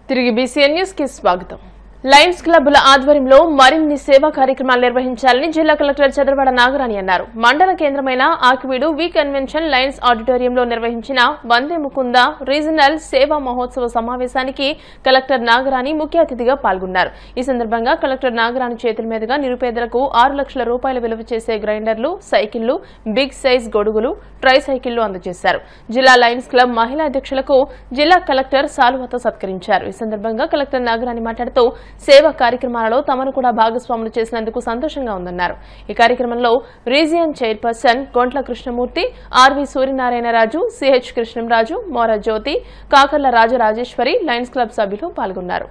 తిరిగి BCN news కి స్వాగతం. లయన్స్ క్లబ్ల ఆధ్వర్యంలో మరిన్ని సేవా కార్యక్రమాలు నిర్వహించాలని జిల్లా కలెక్టర్ చంద్రవాడ నాగరాణి అన్నారు. మండల కేంద్రమైన ఆకివీడు వి కన్వెన్షన్ లయన్స్ ఆడిటోరియంలో నిర్వహించిన వందే ముకుంద రీజనల్ సేవా మహోత్సవ సమావేశానికి కలెక్టర్ నాగరాణి ముఖ్య అతిథిగా పాల్గొన్నారు. ఈ సందర్భంగా కలెక్టర్ నాగరాణి చేతుల మీదుగా నిరుపేదలకు 6 లక్షల రూపాయల విలువ చేసే గ్రైండర్లు, సైకిళ్లు, బిగ్ సైజ్ గొడుగులు, ట్రై సైకిళ్లు అందజేశారు. జిల్లా లయన్స్ క్లబ్ మహిళా అధ్యక్షులకు జిల్లా కలెక్టర్ సాలువతో సత్కరించారు. ఈ సందర్భంగా కలెక్టర్ నాగరాణి మాట్లాడుతూ సేవా కార్యక్రమాలలో తమను కూడా భాగస్వాములు చేసినందుకు సంతోషంగా ఉందన్నారు. ఈ కార్యక్రమంలో region chairperson గొంట్ల Krishnamurthy, RV Suryanarayana Raju, CH Krishnamraju, మోర జ్యోతి, కాకర్ల రాజరాజేశ్వరి, లయన్స్ క్లబ్ సభ్యులు పాల్గొన్నారు.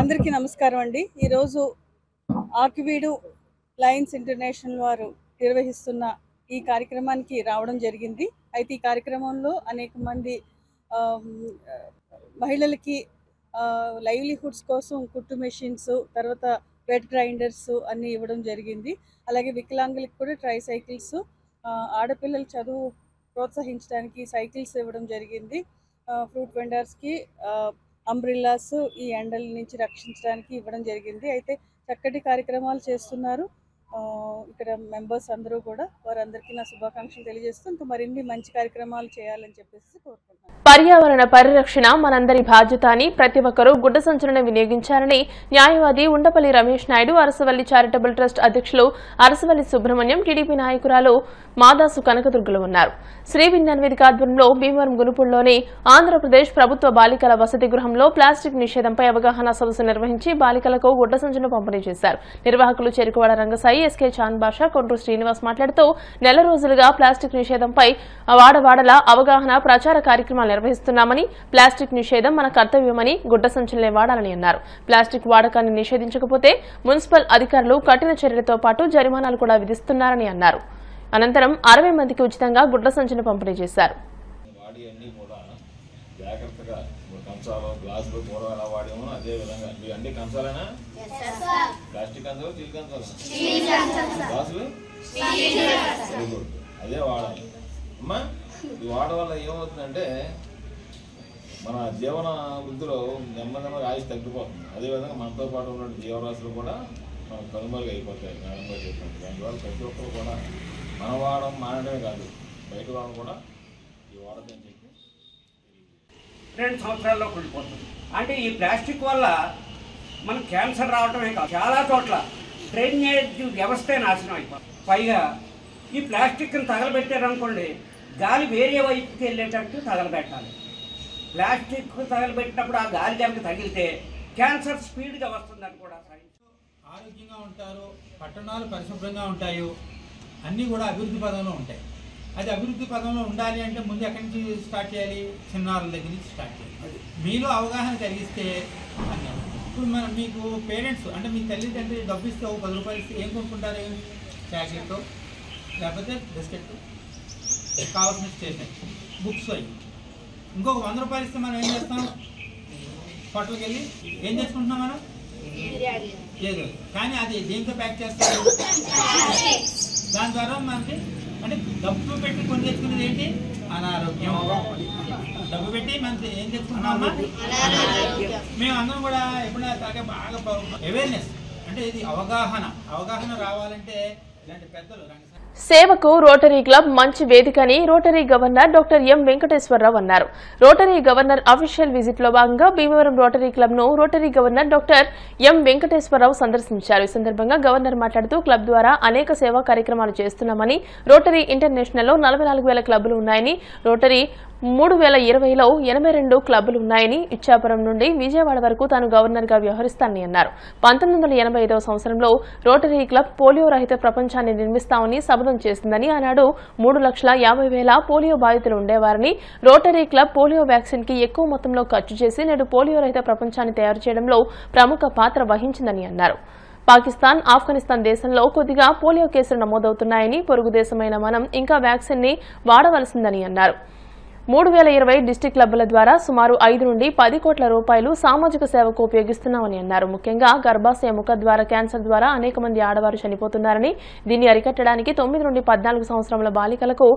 అందరికీ నమస్కారం అండి. ఈరోజు ఆకివీడు లయన్స్ ఇంటర్నేషనల్ వారు నిర్వహిస్తున్న ఈ కార్యక్రమానికి రావడం జరిగింది. అయితే ఈ కార్యక్రమంలో అనేక మంది మహిళలకి లైవ్లీహుడ్స్ కోసం కుట్టు మెషిన్స్, తర్వాత వెట్ గ్రైండర్స్ అన్నీ ఇవ్వడం జరిగింది. అలాగే వికలాంగులకు కూడా ట్రై సైకిల్స్, ఆడపిల్లల చదువు ప్రోత్సహించడానికి సైకిల్స్ ఇవ్వడం జరిగింది. ఫ్రూట్ వెండర్స్కి అంబ్రిల్లాస్ ఈ ఎండల నుంచి రక్షించడానికి ఇవ్వడం జరిగింది. అయితే చక్కటి కార్యక్రమాలు చేస్తున్నారు ఇక్కడ మెంబర్స్ అందరూ కూడా. వారందరికీ నా శుభాకాంక్షలు తెలియజేస్తూ ఇంకా మరిన్ని మంచి కార్యక్రమాలు చేయాలని చెప్పేసి కోరుకుంటున్నాను. పర్యావరణ పరిరక్షణ మనందరి బాధ్యత అని ప్రతి ఒక్కరూ గుడ్డ సంచులను వినియోగించాలని న్యాయవాది ఉండపల్లి రమేష్ నాయుడు, అరసవల్లి చారిటబుల్ ట్రస్ట్ అధ్యక్షులు అరసవల్లి సుబ్రహ్మణ్యం, టీడీపీ నాయకురాలు మాదాసు కనకదుర్గలు ఉన్నారు. శ్రీ విజ్ఞాన్ వేదిక ఆధ్వర్యంలో భీమవరం గునుపుల్లోని ఆంధ్రప్రదేశ్ ప్రభుత్వ బాలికల వసతి గృహంలో ప్లాస్టిక్ నిషేధంపై అవగాహన సదస్సు నిర్వహించి బాలికలకు గుడ్డ సంచులను పంపిణీ చేశారు. నిర్వాహకులు చెరుకువాడ రంగసాయి, ఎస్కే చాంద్ బాషా, కొండ్రు శ్రీనివాస్ మాట్లాడుతూ నెల రోజులుగా ప్లాస్టిక్ నిషేధంపై వాడవాడల అవగాహన ప్రచార కార్యక్రమాలు నిర్వహిస్తున్నామని, ప్లాస్టిక్ నిషేధం మన కర్తవ్యమని, గుడ్డ సంచులనే వాడాలని అన్నారు. ప్లాస్టిక్ వాడకాన్ని నిషేధించకపోతే మున్సిపల్ అధికారులు కఠిన చర్యలతో పాటు జరిమానాలు కూడా విధిస్తున్నారని అన్నారు. అనంతరం 60 మందికి ఉచితంగా గుడ్డ సంచులను పంపిణీ చేశారు. అదే వాడాలి అమ్మా. ఇది వాడడం వల్ల ఏమవుతుందంటే మన జీవన వృద్ధిలో నెమ్మదిగా ఆయుష్ తగ్గిపోతుంది. అదేవిధంగా మనతో పాటు ఉన్న జీవరాశులు కూడా కనుమరుగు అయిపోతాయి. మేడంగా చెప్పినట్టు దానివల్ల ప్రతి ఒక్కరు కూడా మన వాడడం మానడమే కాదు, బయట వాడడం కూడా ఈ వాడదని చెప్పి 2 సంవత్సరాల్లో కూలిపోతుంది. అంటే ఈ ప్లాస్టిక్ వల్ల మనకు క్యాన్సర్ రావడమే కాదు, చాలా చోట్ల డ్రైనేజ్ వ్యవస్థే నాశనం అయిపోతుంది. పైగా ఈ ప్లాస్టిక్ని తగలబెట్టారనుకోండి, గాలి వేరే వైపుకి వెళ్ళేటట్టు తగలబెట్టాలి. ప్లాస్టిక్ తగలబెట్టినప్పుడు ఆ గాలి కనుక తగిలితే క్యాన్సర్ స్పీడ్గా వస్తుందని కూడా ఆరోగ్యంగా ఉంటారు, పట్టణాలు పరిశుభ్రంగా ఉంటాయి, అన్నీ కూడా అభివృద్ధి పదంలో ఉంటాయి. అది అభివృద్ధి పదంలో ఉండాలి అంటే ముందు ఎక్కడి నుంచి స్టార్ట్ చేయాలి? చిన్నారుల దగ్గర నుంచి స్టార్ట్ చేయాలి. మీలో అవగాహన కలిగిస్తే అన్నీ. ఇప్పుడు మీకు పేరెంట్స్ అంటే మీ తల్లిదండ్రులు డబ్బు ఇస్తే 10 రూపాయలు ఇస్తే ఏం కొనుక్కుంటారు? ప్యాకెట్, లేకపోతే బిస్కెట్, కావాల్సిన స్టేషనరీ, బుక్స్ అయ్యి. ఇంకొక 100 రూపాయలు ఇస్తే మనం ఏం చేస్తాం? హోటల్కి వెళ్ళి ఏం చేసుకుంటున్నాం మనం? లేదు. కానీ అది దేంతో ప్యాక్ చేస్తారు? దాని ద్వారా మనకి అంటే డబ్బు పెట్టి కొని తెచ్చుకునేది ఏంటి? అనారోగ్యం. డబ్బు పెట్టి మనం ఏం తెచ్చుకుంటున్నామా? మేము అందరం కూడా ఎప్పుడైనా బాగా అవేర్నెస్ అంటే ఇది అవగాహన రావాలంటే ఇలాంటి పెద్దలు సేవకు రోటరీ క్లబ్ మంచి వేదికని rotary governor doctor M Venkateswara Rao అన్నారు. రోటరీ గవర్నర్ అఫీషియల్ విజిట్ లో భాగంగా భీమవరం రోటరీ క్లబ్ ను rotary governor doctor M Venkateswara Rao సందర్శించారు. ఈ సందర్భంగా గవర్నర్ మాట్లాడుతూ క్లబ్ ద్వారా అనేక సేవా కార్యక్రమాలు చేస్తున్నామని, రోటరీ ఇంటర్నేషనల్ లో 44,000 క్లబ్లు ఉన్నాయని, రోటరీ 3020లో 82 క్లబ్లు ఉన్నాయని, ఇచ్చాపురం నుండి విజయవాడ వరకు తాను గవర్నర్గా వ్యవహరిస్తానని అన్నారు. 1985వ సంవత్సరంలో రోటరీ క్లబ్ పోలియో రహిత ప్రపంచాన్ని నిర్మిస్తామని శపథం చేసిందని, ఆనాడు 3,50,000 పోలియో బాధితులు ఉండేవారని, రోటరీ క్లబ్ పోలియో వ్యాక్సిన్ కి ఎక్కువ మొత్తంలో ఖర్చు చేసి నేడు పోలియో రహిత ప్రపంచాన్ని తయారు చేయడంలో ప్రముఖ పాత్ర వహించిందని అన్నారు. పాకిస్తాన్, ఆఫ్ఘనిస్తాన్ దేశంలో కొద్దిగా పోలియో కేసులు నమోదవుతున్నాయని, పొరుగు దేశమైన మనం ఇంకా వ్యాక్సిన్ ని వాడవలసిందని అన్నారు. 3020 డిస్టిక్ క్లబ్ల ద్వారా సుమారు 5 నుండి 10 కోట్ల రూపాయలు సామాజిక సేవకు ఉపయోగిస్తున్నామని అన్నారు. ముఖ్యంగా గర్భాశయ ముఖద్వార క్యాన్సర్ ద్వారా అనేక మంది ఆడవారు చనిపోతున్నారని, దీన్ని అరికట్టడానికి 9 నుండి 14 సంవత్సరాల బాలికలకు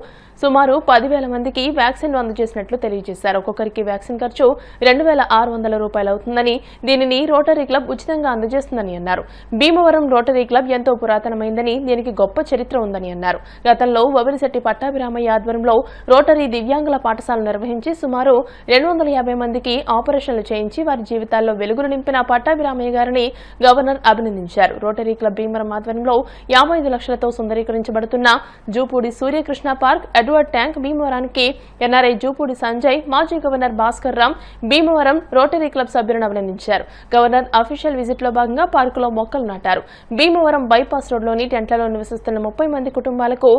సుమారు 10,000 మందికి వ్యాక్సిన్లు అందజేసినట్లు తెలియజేశారు. ఒక్కొక్కరికి వ్యాక్సిన్ ఖర్చు 2,600 రూపాయలు అవుతుందని, దీనిని రోటరీ క్లబ్ ఉచితంగా అందజేస్తుందని అన్నారు. భీమవరం రోటరీ క్లబ్ ఎంతో పురాతనమైందని, దీనికి గొప్ప చరిత్ర ఉందని అన్నారు. గతంలో వబిలిశెట్టి పట్టాభిరామయ్య ఆధ్వర్యంలో రోటరీ దివ్యాంగుల పాఠశాలను నిర్వహించి సుమారు 250 మందికి ఆపరేషన్లు చేయించి వారి జీవితాల్లో వెలుగులు నింపిన పట్టాభిరామయ్య గారిని గవర్నర్ అభినందించారు. రోటరీ క్లబ్ భీమవరం ఆధ్వర్యంలో 55 లక్షలతో సుందరీకరించబడుతున్న Jupudi Surya Krishna park, Edward tank భీమవరానికి ఎన్ఆర్ఐ జూపూడి సంజయ్, మాజీ governor Bhaskar Ram Bhimavaram rotary club సభ్యులను అభినందించారు. గవర్నర్ అఫీషియల్ విజిట్ లో భాగంగా పార్కులో మొక్కలు నాటారు. భీమవరం బైపాస్ రోడ్లోని టెంట్లలో నివసిస్తున్న 30 మంది కుటుంబాలకు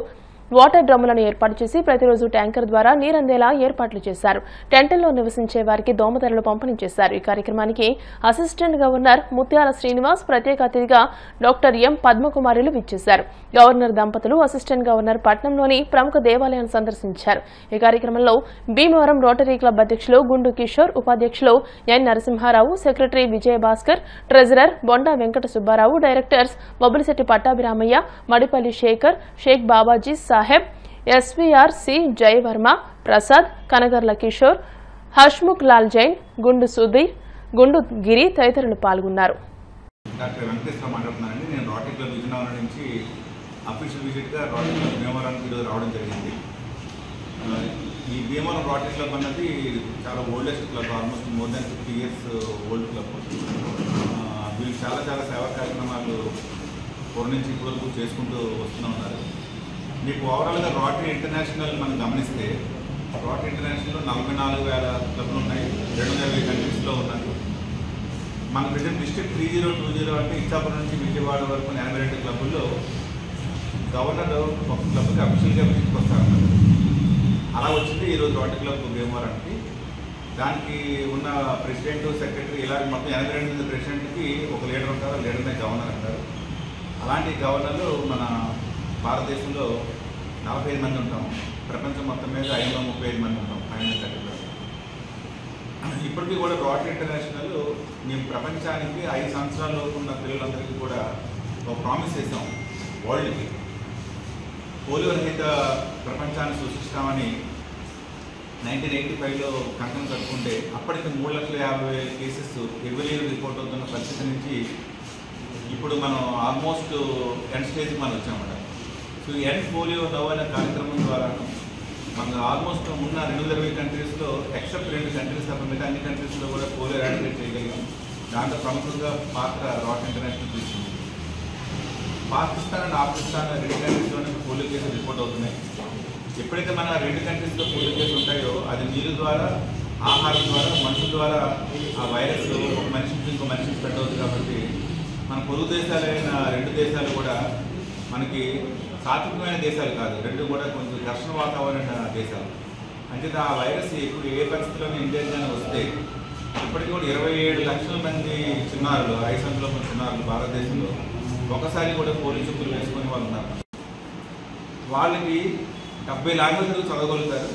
వాటర్ డ్రమ్ములను ఏర్పాటు చేసి ప్రతిరోజు ట్యాంకర్ ద్వారా నీరందేలా ఏర్పాట్లు చేశారు. టెంటల్లో నివసించే వారికి దోమతెరలు పంపిణీ చేశారు. ఈ కార్యక్రమానికి అసిస్టెంట్ గవర్నర్ ముత్యాల శ్రీనివాస్, ప్రత్యేక అతిథిగా డాక్టర్ ఎం పద్మకుమారులు విచ్చేశారు. గవర్నర్ దంపతులు అసిస్టెంట్ గవర్నర్ పట్నంలోని ప్రముఖ దేవాలయాన్ని సందర్శించారు. ఈ కార్యక్రమంలో భీమవరం రోటరీ క్లబ్ అధ్యక్షులు గుండు కిషోర్, ఉపాధ్యక్షులు N Narasimha Rao, secretary Vijayabhaskar, treasurer Bonda Venkata Subba Rao, directors Vabilisetti Pattabhiramaiah, Madipalli Shekhar, Sheikh Babaji Saheb, SVR C Jayavarma, Prasad, Kanagarla Kishore, Hashmukh Lal Jain, Gundu Sudhir, గుండు గిరి తదితరులు పాల్గొన్నారు. డాక్టర్ వెంకటేశ్వర మాట్లాడుతున్నానండి. నేను రోటరీ క్లబ్ విజయనగరం నుంచి అఫీషియల్ విజిట్గా రోటరీ క్లబ్ భీమవరానికి ఈరోజు రావడం జరిగింది. ఈ భీమవరం రోటరీ క్లబ్ అన్నది చాలా oldest club, almost more than 50 years old club. వీళ్ళు చాలా సేవా కార్యక్రమాలు పూర్వం నుంచి ఇప్పటి వరకు చేసుకుంటూ వస్తూ ఉన్నారు. మీకు ఓవరాల్గా రోటరీ ఇంటర్నేషనల్ మనం గమనిస్తే రోటరీ ఇంటర్నేషనల్లో 44,000 క్లబ్లు ఉన్నాయి, 250 కంట్రీస్లో ఉన్నారు. మన ప్రజెంట్ డిస్ట్రిక్ట్ 3020 అంటే ఇచ్చాపురం నుంచి విజయవాడ వరకు 82 క్లబ్బుల్లో గవర్నర్ ఒక క్లబ్కి అఫీషియల్గా విజిట్కి వస్తారన్నారు. అలా వచ్చింది ఈరోజు రోటరీ క్లబ్ భీమవరానికి. దానికి ఉన్న ప్రెసిడెంట్, సెక్రటరీ ఇలా మొత్తం 82 మంది ప్రెసిడెంట్కి ఒక లీడర్ ఉంటారు, లీడర్నే గవర్నర్ అంటారు. అలాంటి గవర్నర్లు మన భారతదేశంలో 45 మంది ఉంటాం, ప్రపంచం మొత్తం మీద 535 మంది ఉంటాం, 530. ఇప్పటికీ కూడా రోటరీ ఇంటర్నేషనల్ మేము ప్రపంచానికి 5 సంవత్సరాల్లో ఉన్న పిల్లలందరికీ కూడా ఒక ప్రామిస్ చేసాం. వరల్డ్కి పోలియో రహిత ప్రపంచాన్ని సృష్టిస్తామని 1985లో కంకణం కట్టుకుంటే అప్పటికి 3,50,000 కేసెస్ ఎవ్రీ ఇయర్ రిపోర్ట్ అవుతున్న పరిస్థితి నుంచి ఇప్పుడు మనం ఆల్మోస్ట్ ఎండ్ స్టేజ్కి మనం వచ్చామన్నమాట. సో ఎండ్ పోలియో నవ్ అనే కార్యక్రమం ద్వారా మన ఆల్మోస్ట్ ఉన్న 220 కంట్రీస్లో ఎక్సెప్ట్ 2 కంట్రీస్ తప్ప మిగతా అన్ని కంట్రీస్లో కూడా పోలియో ఎరాడికేట్ చేయగలిగాం. దాంట్లో ప్రముఖంగా పాత్ర రోటరీ ఇంటర్నేషనల్ తీసుకుంది. పాకిస్తాన్ అండ్ ఆఫ్ఘనిస్తాన్ 2 కంట్రీస్లోనే పోలియో కేసులు రిపోర్ట్ అవుతున్నాయి. ఎప్పుడైతే మన 2 కంట్రీస్లో పోలియో కేసులు ఉంటాయో అది నీళ్ళ ద్వారా, ఆహారం ద్వారా, మనుషుల ద్వారా ఆ వైరస్ ఒక మనిషి నుంచి ఇంకో మనిషికి స్ప్రెడ్ అవుతుంది. కాబట్టి మన పొరుగు దేశాలైన 2 దేశాలు కూడా మనకి సాత్వికమైన దేశాలు కాదు, 2 కూడా కొంచెం ఘర్షణ వాతావరణ దేశాలు. అంటే ఆ వైరస్ ఇప్పుడు ఏ పరిస్థితుల్లోనే ఇండియాగానే వస్తే ఇప్పటికీ కూడా 27 లక్షల మంది చిన్నారులు, 5 సంవత్సరాల మంది చిన్నారులు భారతదేశంలో ఒకసారి కూడా పోలియో చుక్కలు వేసుకునే వాళ్ళు ఉన్నారు. వాళ్ళకి 70 లాంగ్వేజ్లు చదవగలుగుతారు.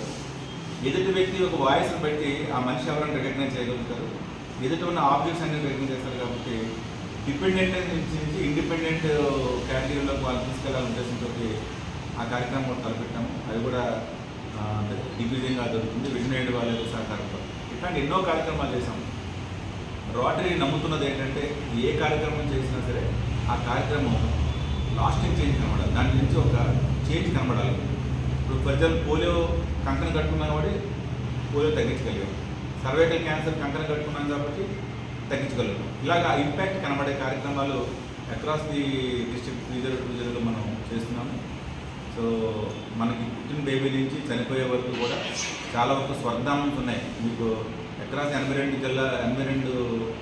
ఎదుటి వ్యక్తి ఒక వాయిస్ని బట్టి ఆ మనిషి ఎవరైనా రికగ్నైజ్ చేయగలుగుతారు. ఎదుటి ఉన్న ఆబ్జెక్ట్స్ అన్ని రికగ్నైజ్ చేస్తారు. కాబట్టి డిపెండెంట్ నుంచి ఇండిపెండెంట్ కేటగిరీలోకి వాళ్ళు తీసుకెళ్లాలనే ఉద్దేశంతో ఆ కార్యక్రమం కూడా తలపెట్టాము. అది కూడా దిగ్విజయంగా జరుగుతుంది. విజయనాయుడు వాళ్ళ సహకారంతో ఇట్లాంటి ఎన్నో కార్యక్రమాలు చేశాము. రోటరీ నమ్ముతున్నది ఏంటంటే ఏ కార్యక్రమం చేసినా సరే ఆ కార్యక్రమం లాస్టింగ్ చేంజ్ కనబడాలి, దాని నుంచి ఒక చేంజ్ కనబడాలి. ఇప్పుడు ప్రజలు పోలియో కంకణ కట్టుకున్నాం కాబట్టి పోలియో తగ్గించగలిగాం, సర్వైకల్ క్యాన్సర్ కంకణ కట్టుకున్నాం కాబట్టి తగ్గించగలుగుతాం. ఇలాగా ఇంపాక్ట్ కనబడే కార్యక్రమాలు అక్రాస్ ది డిస్ట్రిక్ట్ 3020లో మనం చేస్తున్నాము. సో మనకి పుట్టిన బేబీ నుంచి చనిపోయే వరకు కూడా చాలా వరకు స్వర్గధామన్స్ ఉన్నాయి. మీకు అక్రాస్ 82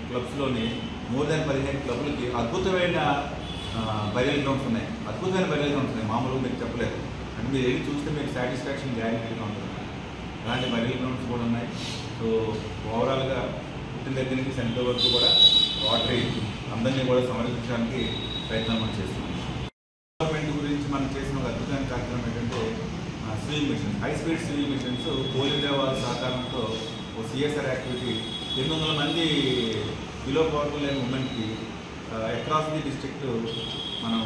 క్లబ్స్లోని మోర్ దాన్ 15 క్లబ్లకి అద్భుతమైన బరియల్ గ్రౌండ్స్ ఉన్నాయి. అద్భుతమైన బరియల్ గ్రౌండ్స్ ఉన్నాయి, మామూలుగా మీకు చెప్పలేదు. అంటే మీరు వెళ్ళి చూస్తే మీకు సాటిస్ఫాక్షన్ గ్యారెంటీగా ఉంటుంది. అలాంటి బరియల్ గ్రౌండ్స్ కూడా ఉన్నాయి. సో ఓవరాల్గా పుట్టిన దగ్గర నుంచి సెంటర్ వరకు కూడా వాటరీ అందరినీ కూడా సంరక్షించడానికి ప్రయత్నం మనం చేస్తున్నాం. గవర్నమెంట్ గురించి మనం చేసిన ఒక అద్భుతమైన కార్యక్రమం ఏంటంటే swimming machines, high speed swimming machines police వాళ్ళ సహకారంతో ఓ సిఎస్ఆర్ యాక్టివిటీ 800 మంది బిలో పవర్ఫుల్ అయిన ఉమెన్కి అక్రాస్ ది డిస్ట్రిక్ట్ మనం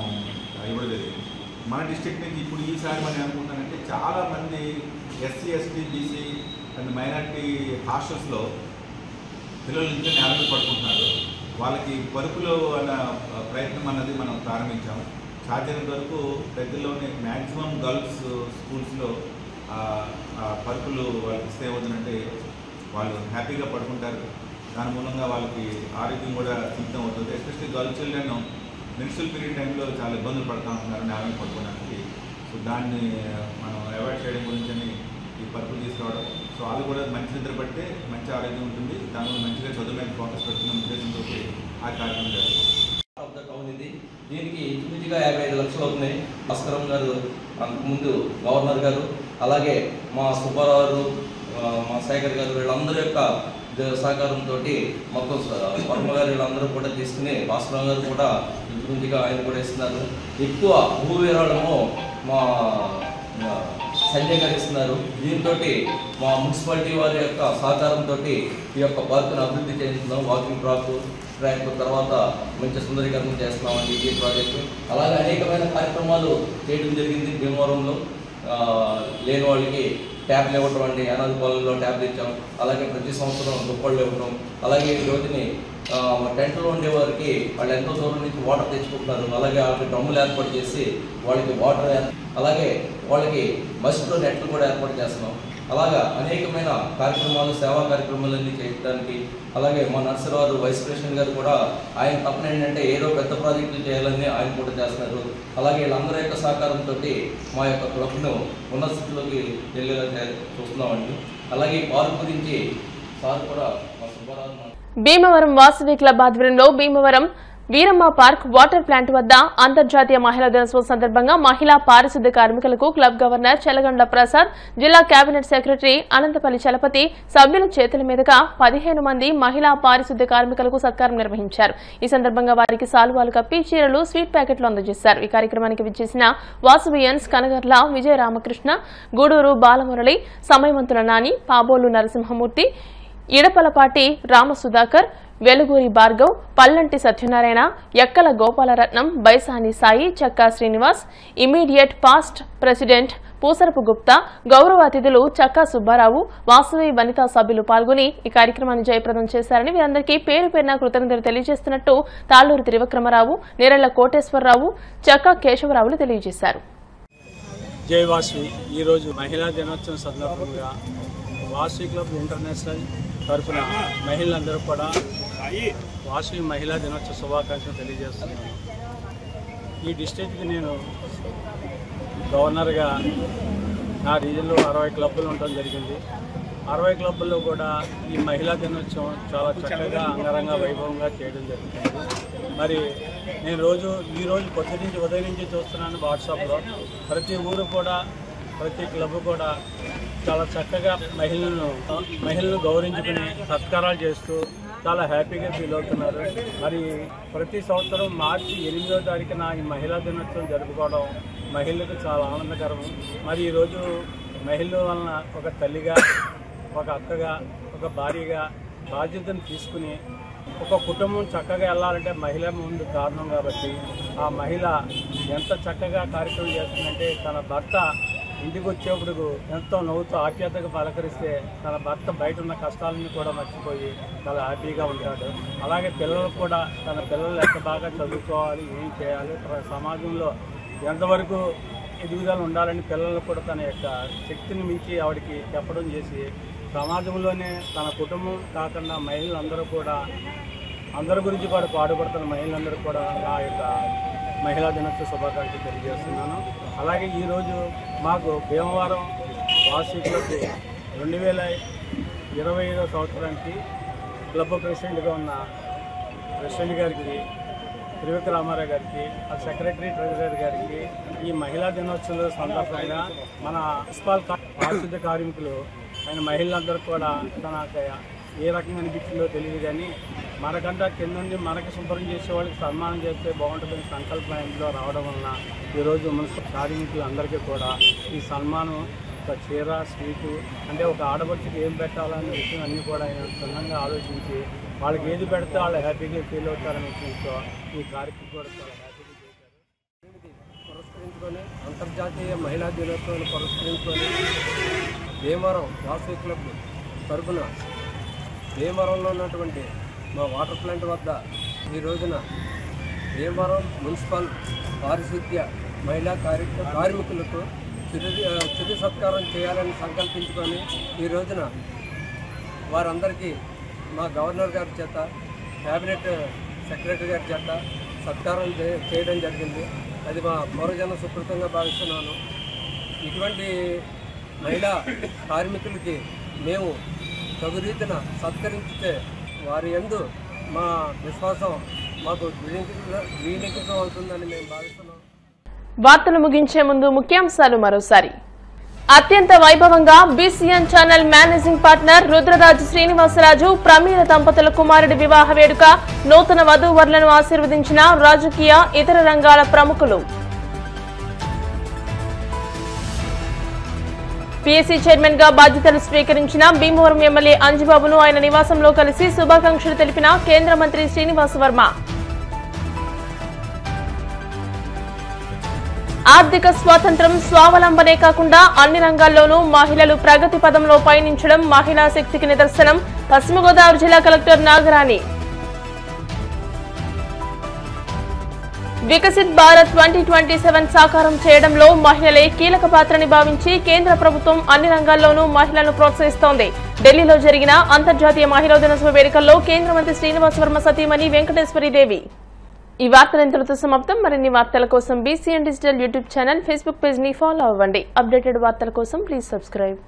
ఇవ్వడం జరిగింది. మన డిస్ట్రిక్ట్ నుంచి ఇప్పుడు ఈసారి మనం ఏమనుకుంటానంటే చాలామంది SC ST BC and minority హాస్టల్స్లో పిల్లలు ఇంకా నేల మీద పడుకుంటున్నారు. వాళ్ళకి పరుపులు అన్న ప్రయత్నం అన్నది మనం ప్రారంభించాము. సాధ్యమైనంత వరకు దగ్గరలోనే మ్యాక్సిమం గర్ల్స్ స్కూల్స్లో పరుపులు వాళ్ళకి ఇస్తే అవుతుందంటే వాళ్ళు హ్యాపీగా పడుకుంటారు. దాని మూలంగా వాళ్ళకి ఆరోగ్యం కూడా సిద్ధం అవుతుంది. Especially girl children menstrual period టైంలో చాలా ఇబ్బందులు పడుతూ ఉంటున్నారు నేల మీద పడుకోవడానికి. సో దాన్ని మనం అవాయిడ్ చేయడం గురించి ఈ పరుపులు తీసుకురావడం. సో వాళ్ళు కూడా మంచి నిద్ర పడితే మంచి ఆరోగ్యం ఉంటుంది. దానివల్ల మంచిగా చదువు మీద ఫోకస్ పెడుతున్న ఉద్దేశంతో ఆ కార్యక్రమం జరుగుతుంది. దీనికి ఇంచుమించుగా 55 లక్షలు అవుతున్నాయి. భాస్కరం గారు అంతకుముందు గవర్నర్ గారు, అలాగే మా సుబ్బారావు, మా శేఖర్ గారు వీళ్ళందరి యొక్క సహకారంతో మొత్తం వర్మ గారు వీళ్ళందరూ కూడా తీసుకుని భాస్కరం గారు కూడా ఇంచుమించుగా ఆయన కూడా ఇస్తున్నారు. ఎక్కువ భూ విరాళము మా సంజయ్ గారు ఇస్తున్నారు. దీంతో మా మున్సిపాలిటీ వారి యొక్క సహకారంతో ఈ యొక్క పార్కును అభివృద్ధి చేస్తున్నాం. వాకింగ్ ట్రాక్ తర్వాత మంచి సుందరీకరణ చేస్తున్నామండి ఈ ప్రాజెక్టు. అలాగే అనేకమైన కార్యక్రమాలు చేయడం జరిగింది. భీమవరంలో లేని వాళ్ళకి ట్యాబ్లు ఇవ్వటం అండి, అనాథ పాలనలో ట్యాబ్లు ఇచ్చాం. అలాగే ప్రతి సంవత్సరం దుప్పళ్ళు ఇవ్వటం. అలాగే ఈ రోజుని టెంట్లో ఉండేవారికి వాళ్ళు ఎంతో దూరం నుంచి వాటర్ తెచ్చుకుంటున్నారు. అలాగే వాళ్ళకి డ్రమ్ములు ఏర్పాటు చేసి వాళ్ళకి వాటర్, అలాగే వాళ్ళకి మస్కిటో నెట్లు కూడా ఏర్పాటు చేస్తున్నాం. అలాగా అనేకమైన కార్యక్రమాలు, సేవా కార్యక్రమాలన్నీ చేయడానికి. అలాగే మా నర్సరావు వైస్ ప్రెసిడెంట్ గారు కూడా ఆయన తప్పన ఏంటంటే ఏదో పెద్ద ప్రాజెక్టులు చేయాలని ఆయన కూడా చేస్తున్నారు. అలాగే వీళ్ళందరి యొక్క సహకారంతో మా యొక్క క్లబ్ను ఉన్నత స్థితిలోకి వెళ్ళేలా చూస్తున్నామండి. అలాగే పార్క్ గురించి సార్ కూడా మా సుబ్బారావు. భీమవరం వాసవి క్లబ్ ఆధ్వర్యంలో Bhimavaram Veeramma park water plant వద్ద అంతర్జాతీయ మహిళా దినోత్సవం సందర్భంగా మహిళా పారిశుద్ధ్య కార్మికులకు క్లబ్ గవర్నర్ చెలగండ్ల ప్రసాద్, జిల్లా కేబినెట్ సెక్రటరీ అనంతపల్లి చలపతి సభ్యుల చేతుల మీదుగా 15 మంది మహిళా పారిశుద్ధ్య కార్మికులకు సత్కారం నిర్వహించారు. ఈ సందర్భంగా వారికి సాల్వాలు కప్పి చీరలు, స్వీట్ ప్యాకెట్లు అందజేశారు. ఈ కార్యక్రమానికి విచ్చేసిన వాసవియన్స్ కనగర్ల విజయ రామకృష్ణ, గూడూరు బాలమురళి, సమయవంతుల నాని, పాబోలు నరసింహమూర్తి, ఇడపలపాటి రామసుధాకర్, వెలుగూరి భార్గవ్, పల్లంటి సత్యనారాయణ, ఎక్కల గోపాలరత్నం, బైసాని సాయి, చక్కా Srinivas, immediate past president Pusarapu Gupta, గౌరవ అతిథులు చక్కా సుబ్బారావు, వాసవి వనితా సభ్యులు పాల్గొని ఈ కార్యక్రమాన్ని జయప్రదం చేశారని వీరందరికీ పేరు పేరున కృతజ్ఞతలు తెలియజేస్తున్నట్టు తాళ్లూరు త్రివిక్రమరావు, నేరెళ్ల కోటేశ్వరరావు, చక్కా కేశవరావులు తెలియజేశారు. జై వాసవి. ఈరోజు మహిళా దినోత్సవం సందర్భంగా వాసవి క్లబ్ ఇంటర్నేషనల్ తరఫున మహిళలందరూ కూడా వాసవి మహిళా దినోత్సవ శుభాకాంక్షలు తెలియజేస్తున్నాను. ఈ డిస్ట్రిక్ట్కి నేను గవర్నర్గా నా రీజన్లో 60 క్లబ్బులు ఉండడం జరిగింది. 60 క్లబ్బుల్లో కూడా ఈ మహిళా దినోత్సవం చాలా చక్కగా అంగరంగ వైభవంగా చేయడం జరుగుతుంది. మరి నేను ఈరోజు పొద్దు నుంచి ఉదయం నుంచి చూస్తున్నాను వాట్సాప్లో ప్రతి ఊరు కూడా ప్రతి క్లబ్ కూడా చాలా చక్కగా మహిళలను గౌరవించుకుని సత్కారాలు చేస్తూ చాలా హ్యాపీగా ఫీల్ అవుతున్నారు. మరి ప్రతి సంవత్సరం మార్చి 8వ తారీఖున ఈ మహిళా దినోత్సవం జరుపుకోవడం మహిళలకు చాలా ఆనందకరం. మరి ఈరోజు మహిళల వలన ఒక తల్లిగా, ఒక అక్కగా, ఒక భార్యగా బాధ్యతను తీసుకుని ఒక కుటుంబం చక్కగా వెళ్ళాలంటే మహిళ ముందు కారణం. కాబట్టి ఆ మహిళ ఎంత చక్కగా కార్యక్రమం చేస్తుందంటే తన భర్త ఇంటికి వచ్చేప్పుడు ఎంతో నవ్వుతూ ఆప్యాయతగా పలకరిస్తే తన భర్త బయట ఉన్న కష్టాలని కూడా మర్చిపోయి చాలా హ్యాపీగా ఉంటాడు. అలాగే పిల్లలకు కూడా తన పిల్లలు ఎంత బాగా చదువుకోవాలి, ఏం చేయాలి, సమాజంలో ఎంతవరకు ఎదుగుదల ఉండాలని పిల్లలకు కూడా తన యొక్క శక్తిని మించి ఆవిడకి చెప్పడం చేసి సమాజంలోనే తన కుటుంబం కాకుండా మహిళలందరూ కూడా అందరి గురించి కూడా పాటుపడుతున్న మహిళలందరూ కూడా ఆ యొక్క మహిళా దినోత్సవ శుభాకాంక్షలు తెలియజేస్తున్నాను. అలాగే ఈరోజు మాకు భీమవరం వాసీ క్లబ్ 2025వ సంవత్సరానికి క్లబ్ ప్రెసిడెంట్గా ఉన్న ప్రెసిడెంట్ గారికి త్రివిక్ర రామారావు గారికి, ఆ సెక్రటరీ ట్రెజరర్ గారికి ఈ మహిళా దినోత్సవం సందర్భంగా మన మున్సిపల్ పారిశుద్ధ్య కార్మికులు ఆయన మహిళలందరూ కూడా తనకు ఏ రకంగా అనిపించిందో తెలియదు, కానీ మనకంటే కింద నుండి మనకి శుభ్రం చేసే వాళ్ళకి సన్మానం చేస్తే బాగుంటుందని సంకల్పంలో రావడం వలన ఈరోజు మున్సిపల్ కార్మికులందరికీ కూడా ఈ సన్మానం, ఒక చీర, స్వీటు, అంటే ఒక ఆడపడుచుకి ఏం పెట్టాలనే విషయం అన్నీ కూడా ఆయన క్షుణ్ణంగా ఆలోచించి వాళ్ళకి ఏది పెడితే వాళ్ళు హ్యాపీగా ఫీల్ అవుతారనే విషయంతో ఈ కార్యక్రమం కూడా చాలా హ్యాపీగా చేశారు. పురస్కరించుకొని అంతర్జాతీయ మహిళా దినోత్సవాన్ని పురస్కరించుకొని భీమవరం వాసవి క్లబ్ తరఫున భీమవరంలో ఉన్నటువంటి మా వాటర్ ప్లాంట్ వద్ద ఈ రోజున భీమవరం మున్సిపల్ పారిశుద్ధ్య మహిళా కార్మికులకు చిరు సత్కారం చేయాలని సంకల్పించుకొని ఈ రోజున వారందరికీ మా గవర్నర్ గారి చేత, క్యాబినెట్ సెక్రటరీ గారి చేత సత్కారం చేయడం జరిగింది. అది మా పూర్వజన సుకృతంగా భావిస్తున్నాను. ఇటువంటి మహిళా కార్మికులకి మేము తగు రీతిన సత్కరించితే వారి యందు మా విశ్వాసం మాకు ద్విగుణీకృతం అవుతుందని మేము భావిస్తున్నాం. వార్తలు ముగించే ముందు ముఖ్యాంశాలు మరోసారి. అత్యంత వైభవంగా BCN channel managing partner Rudraraju Srinivasaraju Pramila దంపతుల కుమారుడి వివాహ వేడుక, నూతన వధూవరులను ఆశీర్వదించిన రాజకీయ, ఇతర రంగాల ప్రముఖులు. పీఎస్సీ చైర్మన్ గా బాధ్యతలు స్వీకరించిన భీమవరం ఎమ్మెల్యే అంజిబాబును ఆయన నివాసంలో కలిసి శుభాకాంక్షలు తెలిపిన కేంద్ర మంత్రి శ్రీనివాస్ వర్మ. ఆర్థిక స్వాతంత్ర్యం, స్వావలంబనే కాకుండా అన్ని రంగాల్లోనూ మహిళలు ప్రగతి పదంలో పయనించడం మహిళా శక్తికి నిదర్శనం, పశ్చిమ గోదావరి జిల్లా కలెక్టర్ నాగరాణి. వికసిత్ భారత్ 2027 సాకారం చేయడంలో మహిళలే కీలక పాత్రని భావించి కేంద్ర ప్రభుత్వం అన్ని రంగాల్లోనూ మహిళలను ప్రోత్సహిస్తోంది. ఢిల్లీలో జరిగిన అంతర్జాతీయ మహిళా దినోత్సవ వేడుకల్లో కేంద్ర మంత్రి శ్రీనివాస్ వర్మ సతీమణి వెంకటేశ్వరీదేవి. ఈ వార్తలు ఇంతటితో సమాప్తం. మరిన్ని వార్తల కోసం BCN digital YouTube channel, Facebook page ని ఫాలో అవ్వండి. అప్డేటెడ్ వార్తల కోసం ప్లీజ్ సబ్స్క్రైబ్.